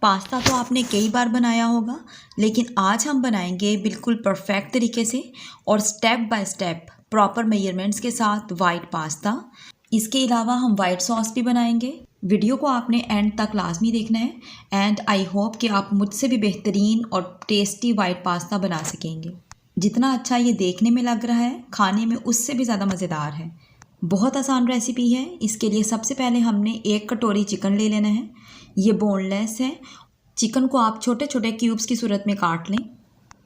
Pasta तो आपने कई बार बनाया होगा, लेकिन आज हम बनाएंगे बिल्कुल परफेक्ट तरीके से और step by step proper measurements के साथ वाइट पास्ता। इसके अलावा हम वाइट सॉस भी बनाएंगे। वीडियो को आपने एंड तक लाजमी देखना है एंड आई होप कि आप मुझसे भी बेहतरीन और टेस्टी वाइट पास्ता बना सकेंगे। जितना अच्छा ये देखने में लग रहा है, खाने में उससे भी ज़्यादा मज़ेदार है। बहुत आसान रेसिपी है। इसके लिए सबसे पहले हमने 1 कटोरी चिकन ले लेना है। ये बोनलेस है। चिकन को आप छोटे छोटे क्यूब्स की सूरत में काट लें।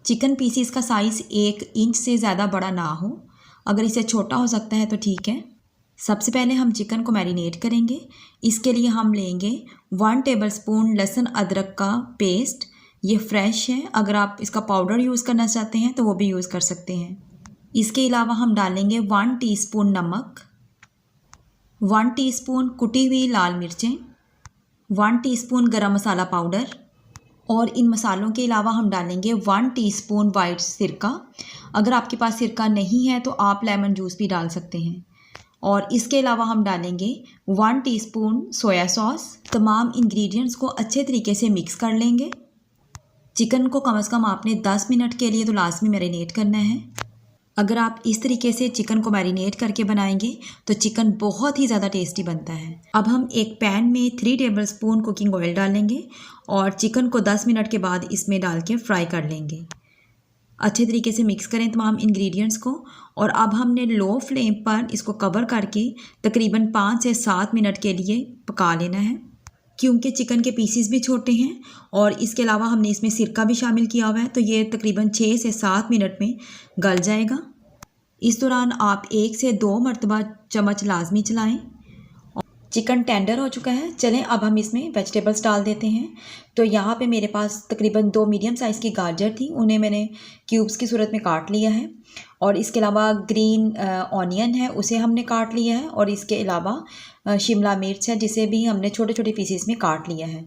चिकन पीसीस का साइज़ 1 इंच से ज़्यादा बड़ा ना हो, अगर इसे छोटा हो सकता है तो ठीक है। सबसे पहले हम चिकन को मैरिनेट करेंगे। इसके लिए हम लेंगे 1 टेबलस्पून लहसुन अदरक का पेस्ट। ये फ्रेश है, अगर आप इसका पाउडर यूज़ करना चाहते हैं तो वो भी यूज़ कर सकते हैं। इसके अलावा हम डालेंगे 1 टीस्पून नमक, 1 टीस्पून कुटी हुई लाल मिर्चें, 1 टीस्पून गरम मसाला पाउडर और इन मसालों के अलावा हम डालेंगे 1 टीस्पून वाइट सिरका। अगर आपके पास सिरका नहीं है तो आप लेमन जूस भी डाल सकते हैं। और इसके अलावा हम डालेंगे 1 टीस्पून सोया सॉस। तमाम इंग्रेडिएंट्स को अच्छे तरीके से मिक्स कर लेंगे। चिकन को कम से कम आपने 10 मिनट के लिए तो लाजमी मैरिनेट करना है। अगर आप इस तरीके से चिकन को मैरिनेट करके बनाएंगे तो चिकन बहुत ही ज़्यादा टेस्टी बनता है। अब हम एक पैन में 3 टेबलस्पून कुकिंग ऑयल डालेंगे और चिकन को 10 मिनट के बाद इसमें डाल के फ्राई कर लेंगे। अच्छे तरीके से मिक्स करें तमाम इंग्रेडिएंट्स को। और अब हमने लो फ्लेम पर इसको कवर करके तकरीबन 5 से 7 मिनट के लिए पका लेना है, क्योंकि चिकन के पीसीस भी छोटे हैं और इसके अलावा हमने इसमें सिरका भी शामिल किया हुआ है, तो ये तकरीबन 6 से 7 मिनट में गल जाएगा। इस दौरान आप 1 से 2 मरतबा चम्मच लाजमी चलाएं। चिकन टेंडर हो चुका है। चलें अब हम इसमें वेजिटेबल्स डाल देते हैं। तो यहाँ पे मेरे पास तकरीबन 2 मीडियम साइज़ की गाजर थी, उन्हें मैंने क्यूब्स की सूरत में काट लिया है। और इसके अलावा ग्रीन ऑनियन है, उसे हमने काट लिया है। और इसके अलावा शिमला मिर्च है, जिसे भी हमने छोटे छोटे पीसीस में काट लिया है।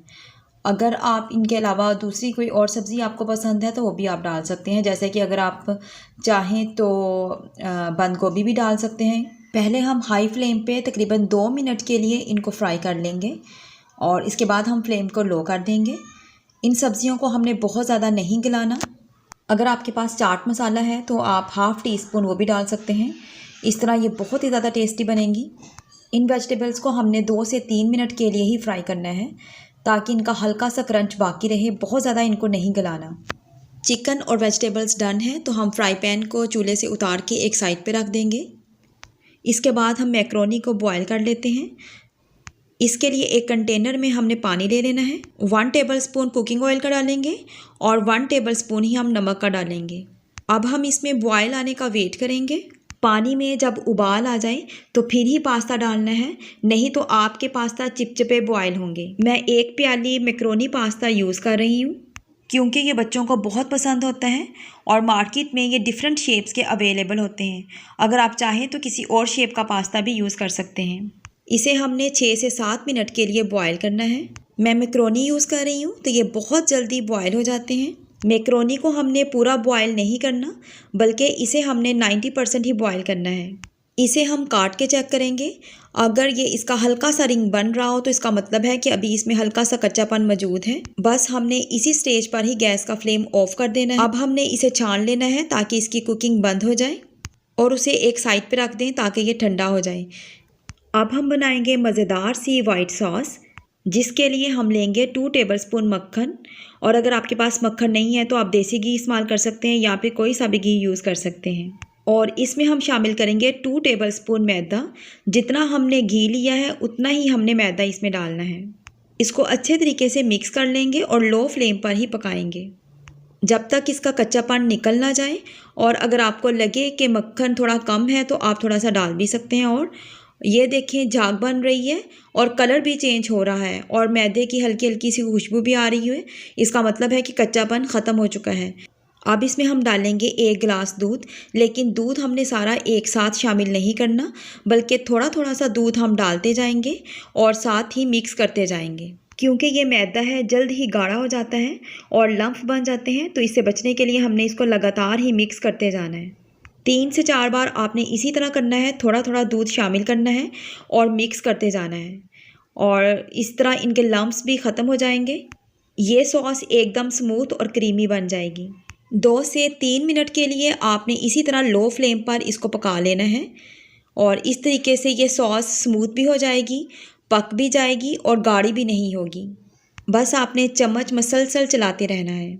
अगर आप इनके अलावा दूसरी कोई और सब्ज़ी आपको पसंद है तो वो भी आप डाल सकते हैं। जैसे कि अगर आप चाहें तो बंद गोभी भी डाल सकते हैं। पहले हम हाई फ्लेम पे तकरीबन 2 मिनट के लिए इनको फ्राई कर लेंगे और इसके बाद हम फ्लेम को लो कर देंगे। इन सब्ज़ियों को हमने बहुत ज़्यादा नहीं गलाना। अगर आपके पास चाट मसाला है तो आप ½ टीस्पून वो भी डाल सकते हैं। इस तरह ये बहुत ही ज़्यादा टेस्टी बनेंगी। इन वेजिटेबल्स को हमने 2 से 3 मिनट के लिए ही फ्राई करना है, ताकि इनका हल्का सा क्रंच बाकी रहे, बहुत ज़्यादा इनको नहीं गलाना। चिकन और वेजिटेबल्स डन है तो हम फ्राई पैन को चूल्हे से उतार के एक साइड पे रख देंगे। इसके बाद हम मैक्रोनी को बॉयल कर लेते हैं। इसके लिए एक कंटेनर में हमने पानी ले लेना है। 1 टेबलस्पून कुकिंग ऑयल का डालेंगे और 1 टेबलस्पून ही हम नमक का डालेंगे। अब हम इसमें बॉयल आने का वेट करेंगे। पानी में जब उबाल आ जाए तो फिर ही पास्ता डालना है, नहीं तो आपके पास्ता चिपचिपे बॉयल होंगे। मैं 1 प्याली मैक्रोनी पास्ता यूज़ कर रही हूँ, क्योंकि ये बच्चों को बहुत पसंद होता है और मार्केट में ये डिफरेंट शेप्स के अवेलेबल होते हैं। अगर आप चाहें तो किसी और शेप का पास्ता भी यूज़ कर सकते हैं। इसे हमने 6 से 7 मिनट के लिए बॉयल करना है। मैं मैक्रोनी यूज़ कर रही हूँ तो ये बहुत जल्दी बॉयल हो जाते हैं। मैक्रोनी को हमने पूरा बॉयल नहीं करना, बल्कि इसे हमने 90% ही बॉयल करना है। इसे हम काट के चेक करेंगे। अगर ये इसका हल्का सा रिंग बन रहा हो तो इसका मतलब है कि अभी इसमें हल्का सा कच्चापन मौजूद है। बस हमने इसी स्टेज पर ही गैस का फ्लेम ऑफ कर देना है। अब हमने इसे छान लेना है ताकि इसकी कुकिंग बंद हो जाए और उसे एक साइड पे रख दें ताकि ये ठंडा हो जाए। अब हम बनाएंगे मज़ेदार सी वाइट सॉस, जिसके लिए हम लेंगे 2 टेबलस्पून मक्खन। और अगर आपके पास मक्खन नहीं है तो आप देसी घी इस्तेमाल कर सकते हैं या फिर कोई सा भी घी यूज़ कर सकते हैं। और इसमें हम शामिल करेंगे 2 टेबलस्पून मैदा। जितना हमने घी लिया है उतना ही हमने मैदा इसमें डालना है। इसको अच्छे तरीके से मिक्स कर लेंगे और लो फ्लेम पर ही पकाएंगे जब तक इसका कच्चापन निकल ना जाए। और अगर आपको लगे कि मक्खन थोड़ा कम है तो आप थोड़ा सा डाल भी सकते हैं। और ये देखें झाग बन रही है और कलर भी चेंज हो रहा है और मैदे की हल्की हल्की सी खुशबू भी आ रही है। इसका मतलब है कि कच्चापन ख़त्म हो चुका है। अब इसमें हम डालेंगे 1 गिलास दूध, लेकिन दूध हमने सारा एक साथ शामिल नहीं करना, बल्कि थोड़ा थोड़ा सा दूध हम डालते जाएंगे और साथ ही मिक्स करते जाएंगे, क्योंकि ये मैदा है जल्द ही गाढ़ा हो जाता है और लम्फ बन जाते हैं। तो इससे बचने के लिए हमने इसको लगातार ही मिक्स करते जाना है। 3 से 4 बार आपने इसी तरह करना है, थोड़ा थोड़ा दूध शामिल करना है और मिक्स करते जाना है और इस तरह इनके लम्प्स भी ख़त्म हो जाएंगे। ये सॉस एकदम स्मूथ और क्रीमी बन जाएगी। 2 से 3 मिनट के लिए आपने इसी तरह लो फ्लेम पर इसको पका लेना है और इस तरीके से ये सॉस स्मूथ भी हो जाएगी, पक भी जाएगी और गाढ़ी भी नहीं होगी। बस आपने चम्मच मसलसल चलाते रहना है।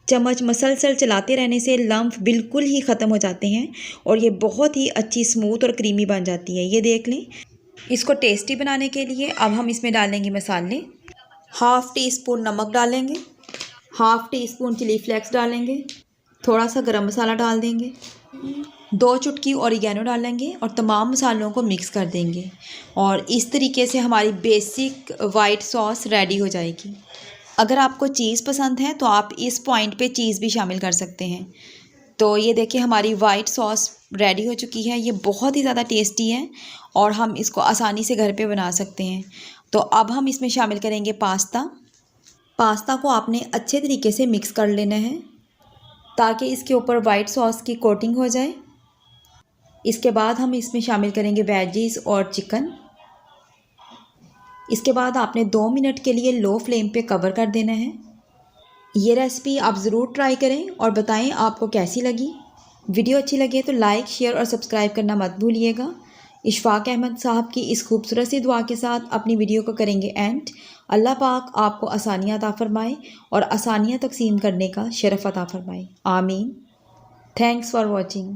चम्मच मसलसल चलाते रहने से लम्फ बिल्कुल ही ख़त्म हो जाते हैं और ये बहुत ही अच्छी स्मूथ और क्रीमी बन जाती है। ये देख लें। इसको टेस्टी बनाने के लिए अब हम इसमें डालेंगे मसाले। हाफ़ टी स्पून नमक डालेंगे, half teaspoon chilli flakes डालेंगे, थोड़ा सा गरम मसाला डाल देंगे, 2 चुटकी ओरिगेनो डालेंगे और तमाम मसालों को मिक्स कर देंगे और इस तरीके से हमारी बेसिक वाइट सॉस रेडी हो जाएगी। अगर आपको चीज़ पसंद है तो आप इस पॉइंट पे चीज़ भी शामिल कर सकते हैं। तो ये देखिए हमारी वाइट सॉस रेडी हो चुकी है। ये बहुत ही ज़्यादा टेस्टी है और हम इसको आसानी से घर पे बना सकते हैं। तो अब हम इसमें शामिल करेंगे पास्ता। पास्ता को आपने अच्छे तरीके से मिक्स कर लेना है ताकि इसके ऊपर वाइट सॉस की कोटिंग हो जाए। इसके बाद हम इसमें शामिल करेंगे वेजीज़ और चिकन। इसके बाद आपने 2 मिनट के लिए लो फ्लेम पे कवर कर देना है। ये रेसिपी आप ज़रूर ट्राई करें और बताएं आपको कैसी लगी। वीडियो अच्छी लगे तो लाइक, शेयर और सब्सक्राइब करना मत भूलिएगा। इशफाक अहमद साहब की इस खूबसूरत सी दुआ के साथ अपनी वीडियो को करेंगे एंड। अल्लाह पाक आपको आसानियाँ अता फरमाए और आसानियाँ तकसीम करने का शरफ़ अता फरमाए। आमीन। Thanks for watching.